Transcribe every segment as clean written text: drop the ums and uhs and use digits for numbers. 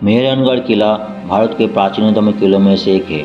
मेहरानगढ़ किला भारत के प्राचीनतम किलों में से एक है।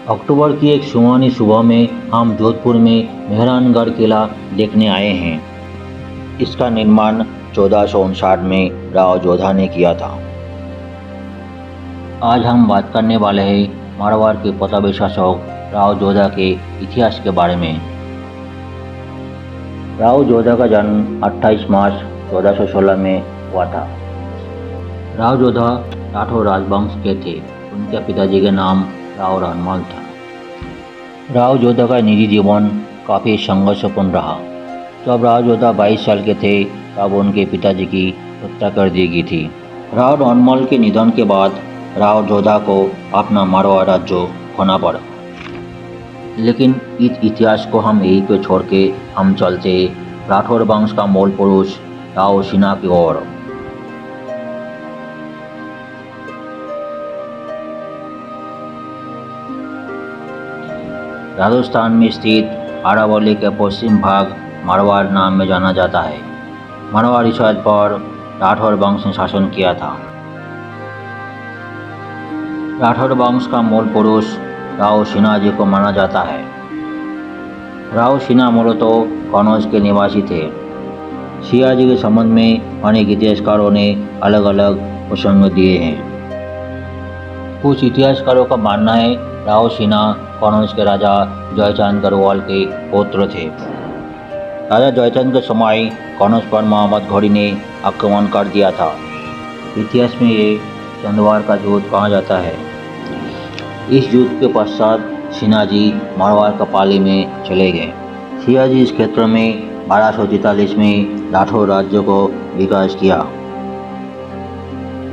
अक्टूबर की एक सुहानी सुबह में हम जोधपुर में मेहरानगढ़ किला देखने आए हैं। इसका निर्माण 1459 में राव जोधा ने किया था। आज हम बात करने वाले हैं मारवाड़ के प्रतापी शासक राव जोधा के इतिहास के बारे में। राव जोधा का जन्म 28 मार्च 1416 में हुआ था। राव जोधा राठौर राजवंश के थे। उनके पिताजी का नाम राव रणमल था। राव जोधा का निजी जीवन काफ़ी संघर्षपूर्ण रहा। जब राव जोधा 22 साल के थे तब उनके पिताजी की हत्या कर दी गई थी। राव रणमल के निधन के बाद राव जोधा को अपना मारवाड़ राज्य खोना पड़ा। लेकिन इस इतिहास को हम यहीं पे छोड़ के हम चलते राठौर वंश का मूल पुरुष राव सिन्हा की ओर। राजस्थान में स्थित अरावली के पश्चिम भाग मारवाड़ नाम में जाना जाता है। मारवाड़ी राज्य पर राठौर वंश ने शासन किया था। राठौर वंश का मूल पुरुष राव सिन्हा जी को माना जाता है। राव सिन्हा मूलतः कनौज के निवासी थे। सिन्हा जी के संबंध में अनेक इतिहासकारों ने अलग अलग प्रसंग दिए हैं। कुछ इतिहासकारों का मानना है राव सिन्हा कनौज के राजा जयचंद गढ़वाल के पुत्र थे। राजा जयचंद के समय कनौज पर मोहम्मद घोरी ने आक्रमण कर दिया था। इतिहास में ये चंदवार का युद्ध कहा जाता है। इस युद्ध के पश्चात सिन्हा जी मारवाड़ कपाली में चले गए। सिन्हा जी इस क्षेत्र में 1243 में राठौर राज्य को विकास किया।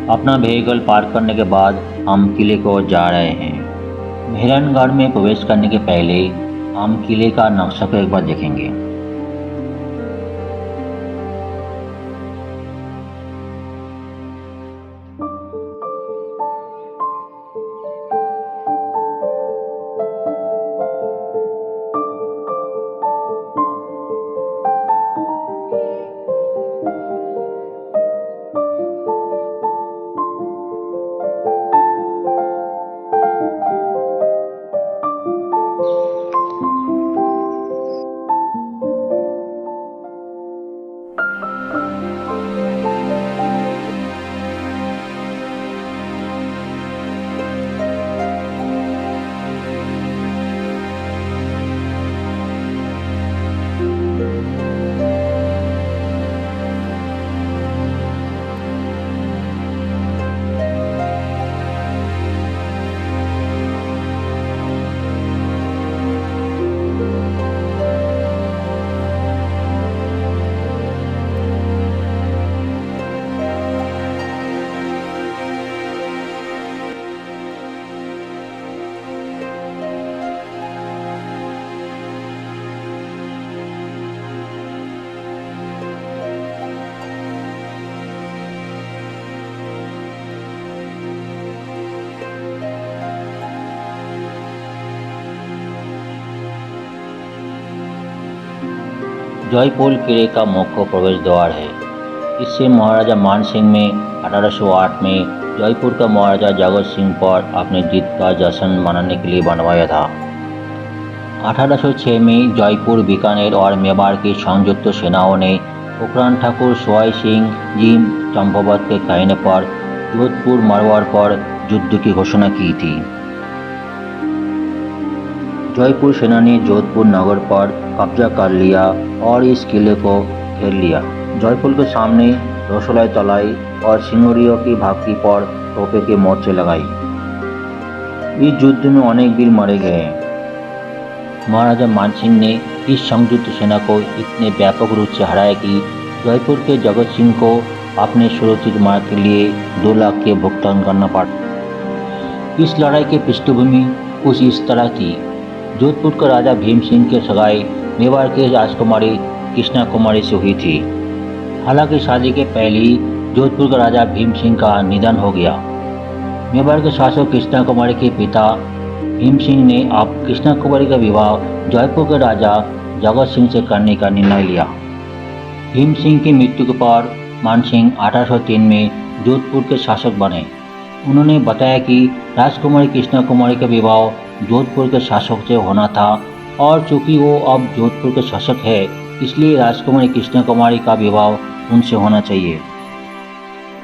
अपना व्हीकल पार्क करने के बाद हम किले को जा रहे हैं। मेहरानगढ़ में प्रवेश करने के पहले हम किले का नक्शा को एक बार देखेंगे। जयपुर किले का मुख्य प्रवेश द्वार है। इससे महाराजा मानसिंह ने 1808 में जयपुर का महाराजा जगत सिंह पर अपनी जीत का जश्न मनाने के लिए बनवाया था। 1806 में जयपुर, बीकानेर और मेवाड़ की संयुक्त सेनाओं ने पोखरण ठाकुर स्वाई सिंह जी चंपावत के कहने पर जोधपुर मारवाड़ पर युद्ध की घोषणा की थी। जयपुर सेना ने जोधपुर नगर पर कब्जा कर लिया और इस किले को घेर लिया। जयपुर के सामने रसोलाई तलाई और सिंगरियों की भागती पर तोपे के मोर्चे लगाई। इस युद्ध में अनेक वीर मारे गए। महाराजा मानसिंह ने इस संयुक्त सेना को इतने व्यापक रूप से हराया कि जयपुर के जगत सिंह को अपने सुरक्षित मार्ग के लिए 2 लाख के भुगतान करना पड़ा। इस लड़ाई की पृष्ठभूमि कुछ इस तरह थी। जोधपुर का राजा भीम सिंह की सगाई मेवाड़ की राजकुमारी कृष्णा कुमारी से हुई थी। हालांकि शादी के पहले ही जोधपुर का राजा भीम सिंह का निधन हो गया। मेवाड़ के शासक कृष्णा कुमारी के पिता भीम सिंह ने अब कृष्णा कुमारी का विवाह जयपुर के राजा जगत सिंह से करने का निर्णय लिया। भीम सिंह की मृत्यु के बाद मानसिंह 1803 में जोधपुर के शासक बने। उन्होंने बताया कि राजकुमारी कृष्णा कुमारी का विवाह जोधपुर के शासक से होना था और चूंकि वो अब जोधपुर के शासक है इसलिए राजकुमारी कृष्णा कुमारी का विवाह उनसे होना चाहिए।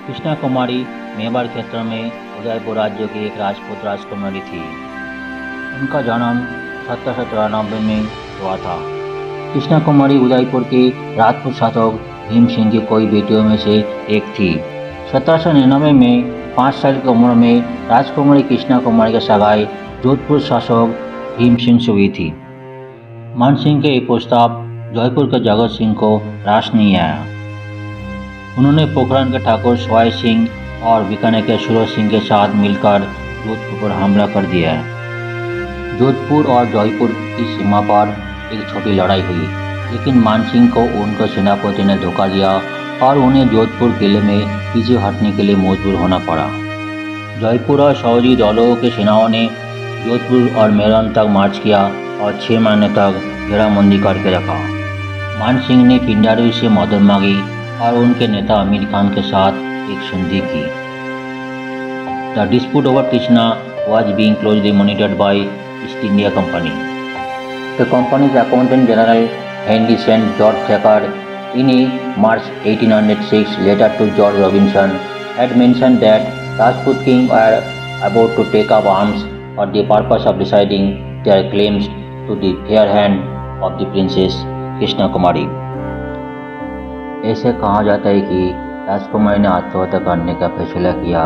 कृष्णा कुमारी मेवाड़ क्षेत्र में उदयपुर राज्य की एक राजपूत राजकुमारी थी। उनका जन्म 1793 में हुआ था। कृष्णा कुमारी उदयपुर के राजपूत शासक भीम सिंह की कोई बेटियों में से एक थी। 1799 में 5 साल की उम्र में राजकुमारी कृष्णा कुमारी की सगाई जोधपुर शासक भीम सिंह से हुई थी। मानसिंह के ये प्रस्ताव जयपुर के जगत सिंह को रास नहीं आया। उन्होंने पोखरण के ठाकुर सवाई सिंह और बीकानेर के सूरज सिंह के साथ मिलकर जोधपुर पर हमला कर दिया। जोधपुर और जयपुर की सीमा पर एक छोटी लड़ाई हुई, लेकिन मानसिंह को उनके सेनापति ने धोखा दिया और उन्हें जोधपुर किले में पीछे हटने के लिए मजबूर होना पड़ा। जयपुर और सौजी दलों की सेनाओं ने जोधपुर और मेरठ तक मार्च किया और 6 महीने तक घेराबंदी करके रखा। मानसिंह ने पिंडारी से मदद मांगी और उनके नेता अमीर खान के साथ एक संधि की। The dispute over Krishna was being closely monitored by East India Company. The company's accountant general Henry St. George Thacker, in a March 1806 letter to George Robinson, had mentioned that Rajput kings were about to take up arms for the purpose of deciding their claims to the fair hand of the Princess Krishna Kumari. ऐसे कहा जाता है कि राजकुमारी ने आत्महत्या करने का फैसला किया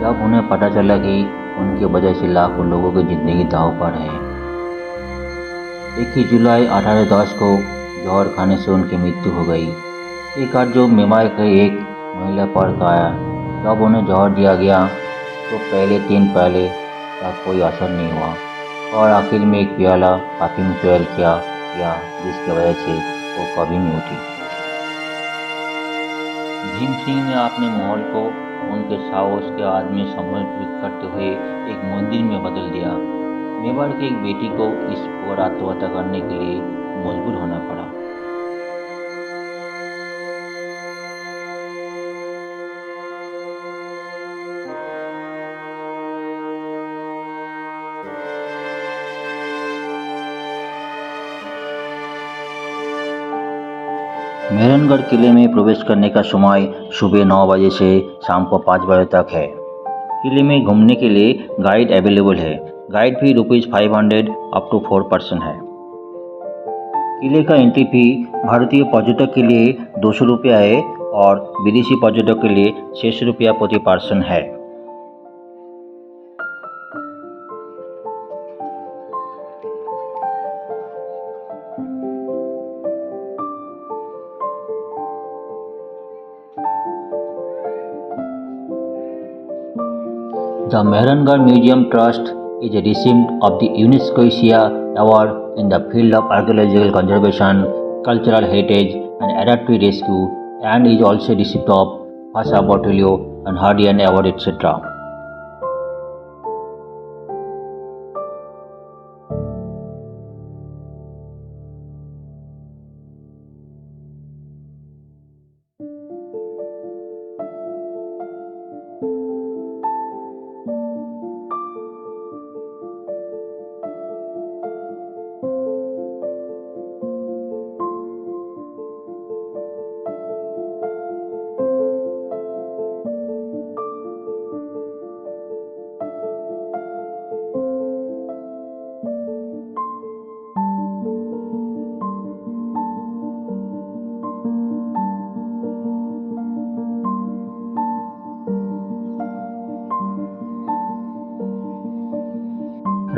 जब उन्हें पता चला कि उनकी वजह से लाखों लोगों की जिंदगी दांव पर है। 21 जुलाई 1810 को जहर खाने से उनकी मृत्यु हो गई। एक बार जो मेवाड़ की एक महिला पर आया, जब उन्हें जहर दिया गया तो पहले 3 प्याले का कोई असर नहीं हुआ और आखिर में एक प्याला काफी में तैयार किया गया जिसकी वजह से वो कभी नहीं उठी। भीम सिंह ने अपने महल को उनके साहस के आदमी समर्पित करते हुए एक मंदिर में बदल दिया। मेवाड़ की एक बेटी को इस पर आत्महत्या करने के लिए मजबूर होना पड़ा। मेहरनगढ़ किले में प्रवेश करने का समय सुबह 9 बजे से शाम को 5 बजे तक है। किले में घूमने के लिए गाइड अवेलेबल है। Guide fee ₹500 up to 4 person है। किले का एंट्री फी भारतीय पर्यटक के लिए ₹200 है और विदेशी पर्यटक के लिए ₹600 प्रति पर्सन है। The Mehrangarh Museum Trust is a recipient of the UNESCO Asia Award in the field of archaeological conservation, cultural heritage, and adaptive rescue, and is also a recipient of Fasa Bortolio and Hardian Award, etc.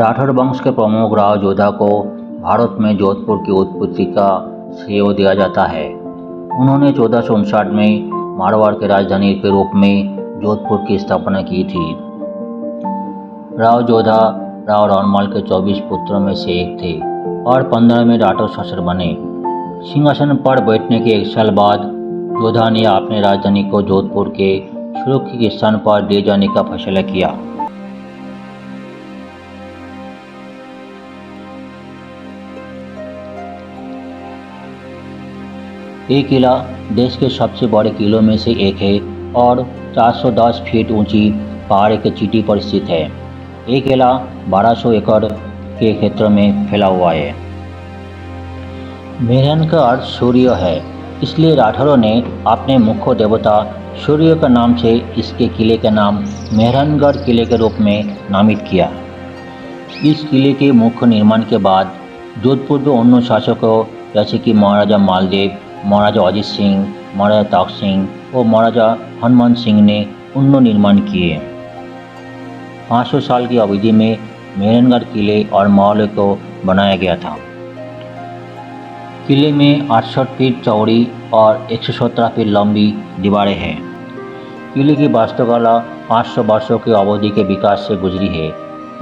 Rathore वंश के प्रमुख राव जोधा को भारत में जोधपुर की उत्पत्ति का श्रेय दिया जाता है। उन्होंने 1459 में मारवाड़ की राजधानी के रूप में जोधपुर की स्थापना की थी। राव जोधा राव रौनमाल के 24 पुत्रों में से एक थे और 15 में राठौर शासक बने। सिंहासन पर बैठने के 1 साल बाद जोधा ने अपनी राजधानी को जोधपुर के सुरक्षित स्थान पर ले जाने का फैसला किया। ये किला देश के सबसे बड़े किलों में से एक है और 410 फीट ऊंची पहाड़ के चोटी पर स्थित है। ये किला 1200 एकड़ के क्षेत्र में फैला हुआ है। मेहरन का अर्थ सूर्य है, इसलिए राठौरों ने अपने मुख्य देवता सूर्य के नाम से इसके किले का नाम मेहरानगढ़ किले के रूप में नामित किया। इस किले के मुख्य निर्माण के बाद जोधपुर के अन्य शासकों जैसे कि महाराजा मालदेव, महाराजा अजीत सिंह, महाराजा ताक सिंह और महाराजा हनुमान सिंह ने उन्होंने निर्माण किए। 500 साल की अवधि में मेहरानगढ़ किले और महलों को बनाया गया था। किले में 68 फीट चौड़ी और 117 फीट लंबी दीवारें हैं। किले की वास्तुकला 500 वर्षों की अवधि के विकास से गुजरी है।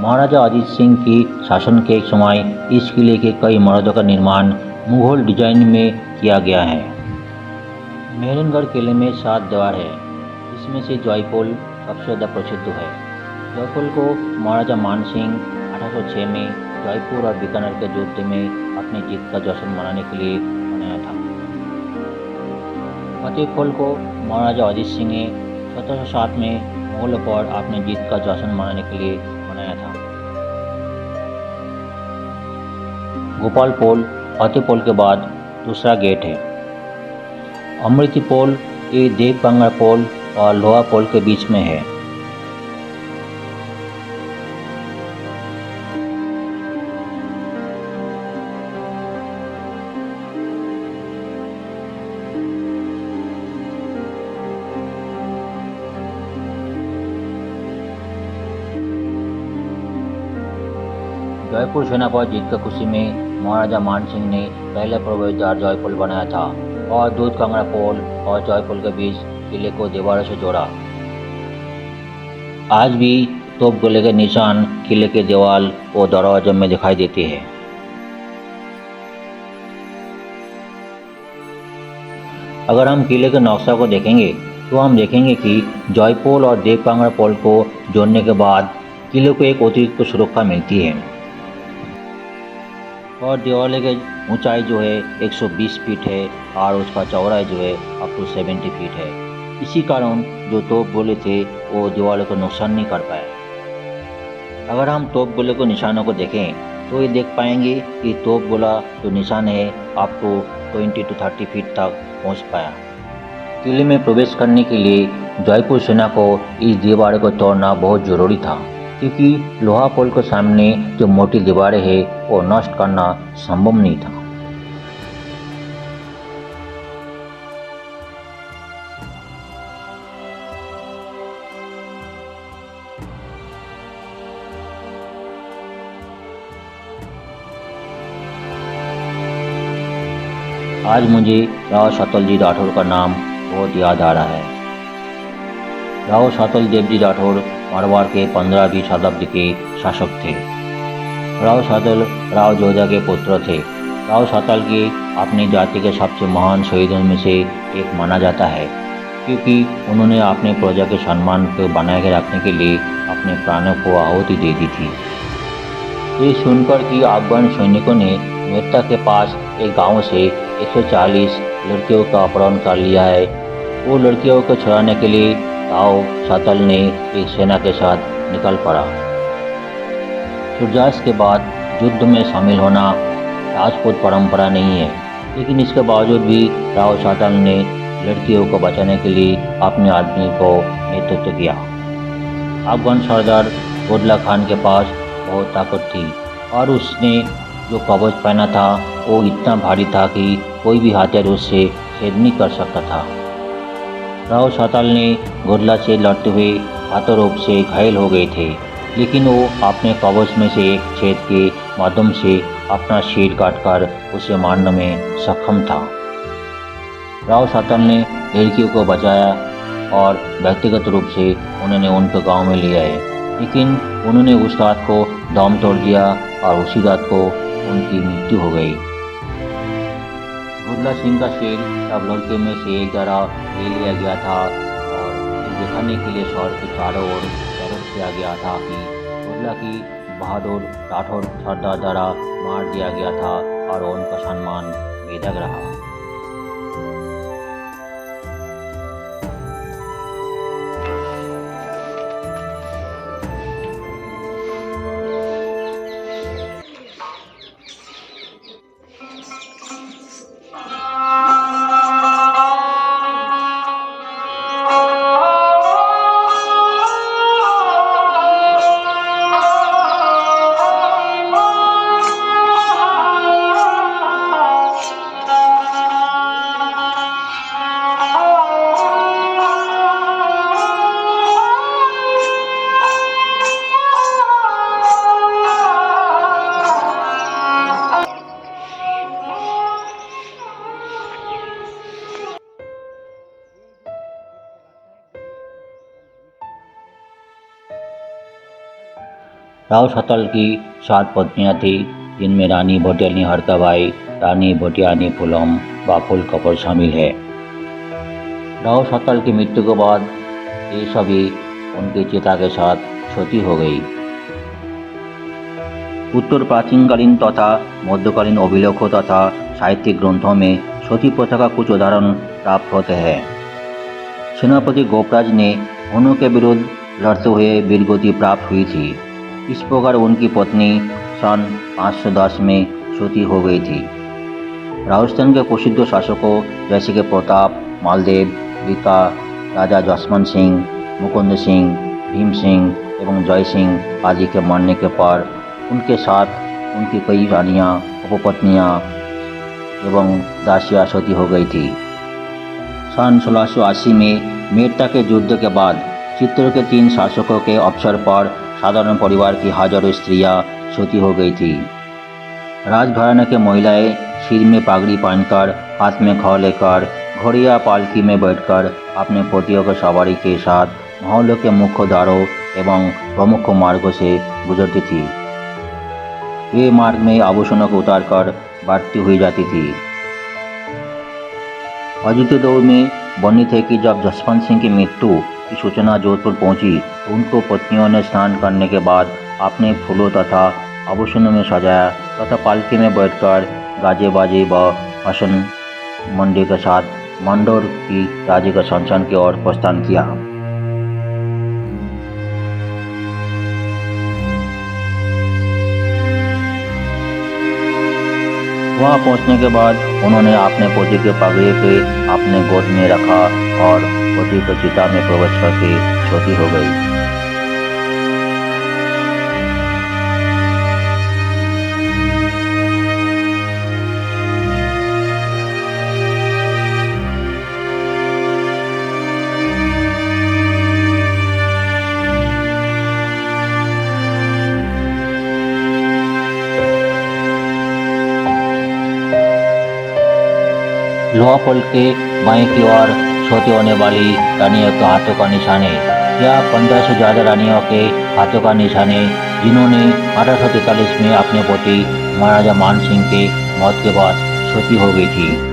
महाराजा अजीत सिंह की शासन के समय इस किले के कई इमारतों का निर्माण मुगल डिजाइन में किया गया है। मेहरानगढ़ किले में 7 द्वार है, इसमें से जयपुर सबसे ज़्यादा प्रसिद्ध है। जयपुर को महाराजा मानसिंह 1806 में जयपुर और बीकानेर के युद्ध में अपनी जीत का जश्न मनाने के लिए बनाया था। फतेहपुर को महाराजा अजीत सिंह ने 1707 में मुगलों पर अपनी जीत का जश्न मनाने के लिए बनाया था। गोपालपुर फतेहपुर के बाद दूसरा गेट है। अमृतपुर ये देवगंगा पुल और लोहा पुल के बीच में है। जयपुर सेना पर जीत की खुशी में महाराजा मानसिंह ने पहले प्रवेशद्वार जयपुर बनाया था और दूधगंगा पुल और जयपुर के बीच किले को दीवारों से जोड़ा। आज भी तोप गोले के निशान किले के दीवार और दरवाजे में दिखाई देते हैं। अगर हम किले के नक्शा को देखेंगे तो हम देखेंगे कि जयपुर और देवगंगा पुल को जोड़ने के बाद किले को एक अतिरिक्त सुरक्षा मिलती है और दीवार की ऊंचाई जो है 120 फीट है और उसका चौड़ाई जो है अप टू 70 फीट है। इसी कारण जो तोप गोले थे वो दीवारों को नुकसान नहीं कर पाए। अगर हम तोप गोले को निशानों को देखें तो ये देख पाएंगे कि तोप गोला जो निशान है आपको 20 to 30 फीट तक पहुंच पाया। किले में प्रवेश करने के लिए जयपुर सेना को इस दीवार को तोड़ना बहुत जरूरी था, क्योंकि लोहा पुल के सामने जो मोटी दीवारें हैं वो नष्ट करना संभव नहीं था। आज मुझे राव शतल जी राठौर का नाम बहुत याद आ रहा है। राव शतल देव जी राठौर मारवाड़ के 15वीं शताब्दी के शासक थे। राव शतल राव जोधा के पुत्र थे। राव शतल के अपनी जाति के सबसे महान शहीदों में से एक माना जाता है, क्योंकि उन्होंने अपने प्रजा के सम्मान को बनाए के रखने के लिए अपने प्राणों को आहुति दे दी थी। ये सुनकर कि अफगान सैनिकों ने मेरता के पास एक गांव से 140 लड़कियों का अपहरण कर लिया है। वो लड़कियों को छुड़ाने के लिए राव शतल ने एक सेना के साथ निकल पड़ा। सूर्यास्त के बाद युद्ध में शामिल होना राजपूत परंपरा नहीं है, लेकिन इसके बावजूद भी राव शतल ने लड़कियों को बचाने के लिए अपने आदमी को नेतृत्व किया। अफगान सरदार गोदला खान के पास बहुत ताकत थी और उसने जो कवच पहना था वो इतना भारी था कि कोई भी हथियार उससे छेद नहीं कर सकता था। राव शतल ने गोदला से लड़ते हुए हाथों रूप से घायल हो गए थे, लेकिन वो अपने कवच में से एक छेद के माध्यम से अपना सिर काटकर उसे मारने में सक्षम था। राव शतल ने लड़कियों को बचाया और व्यक्तिगत रूप से उन्होंने उनके गांव में ले आए, लेकिन उन्होंने उस रात को दम तोड़ दिया और उसी रात को उनकी मृत्यु हो गई। गोदला सिंह का सिर सब लड़के में से एक द्वारा ले लिया गया था और दिखाने के लिए शहर के चारों ओर तरफ किया गया था कि गोदला की बहादुर राठौर सरदार द्वारा मार दिया गया था और उनका सम्मान बेदग रहा। राव सतल की 7 पत्नियां थी, जिनमें रानी भोटियानी हरकाबाई, रानी भोटियानी फुलम व फूल कपूर शामिल है। राव सतल की मृत्यु के बाद ये सभी उनकी चिता के साथ क्षति हो गई। उत्तर प्राचीनकालीन तथा मध्यकालीन अभिलेखों तथा साहित्यिक ग्रंथों में सती प्रथा का कुछ उदाहरण प्राप्त होते हैं। सेनापति गोपराज ने हुनों के विरुद्ध लड़ते हुए वीरगति प्राप्त हुई थी। इस प्रकार उनकी पत्नी सन 510 में सती हो गई थी। राजस्थान के प्रसिद्ध शासकों जैसे कि प्रताप, मालदेव, बीका, राजा जसवंत सिंह, मुकुंद सिंह, भीम सिंह एवं जय सिंह आदि के मरने के पर उनके साथ उनकी कई रानियां, उपपत्नियां एवं दासियां सती हो गई थी। सन 1680 में मेड़ता के युद्ध के बाद चित्तौड़ के 3 शासकों के अवसर पर साधारण परिवार की हजारों स्त्रियां सती हो गई थी। राजघराने के महिलाएं सिर में पगड़ी पहनकर, हाथ में खड़ लेकर, घोड़ी या पालकी में बैठकर अपने पतियों की सवारी के साथ मोहल्लों के मुख्य द्वारों एवं प्रमुख मार्गों से गुजरती थी। वे मार्ग में आभूषणों को उतारकर बढ़ती हुई जाती थी। अद्वितीय दौर में वर्णित है कि जब जसवंत सिंह की मृत्यु की सूचना जोधपुर पहुंची तो उनको पत्नियों ने स्नान करने के बाद अपने फूलों तथा आभूषणों में सजाया तथा पालकी में बैठकर गाजे बाजे व हसन मंडी के साथ मंडोर की राज्य के शमशान की ओर प्रस्थान किया। वहां पहुंचने के बाद उन्होंने अपने पति के पगड़ी पे अपने गोद में रखा और पति को चिता में प्रवेश करके सती हो गई। लोहा पुल के बाएं की ओर सती होने वाली रानियों के हाथों का निशान है। यह 15 से ज़्यादा रानियों के हाथों का निशान है, जिन्होंने 1843 में अपने पति महाराजा मान सिंह के मौत के बाद सती हो गई थी।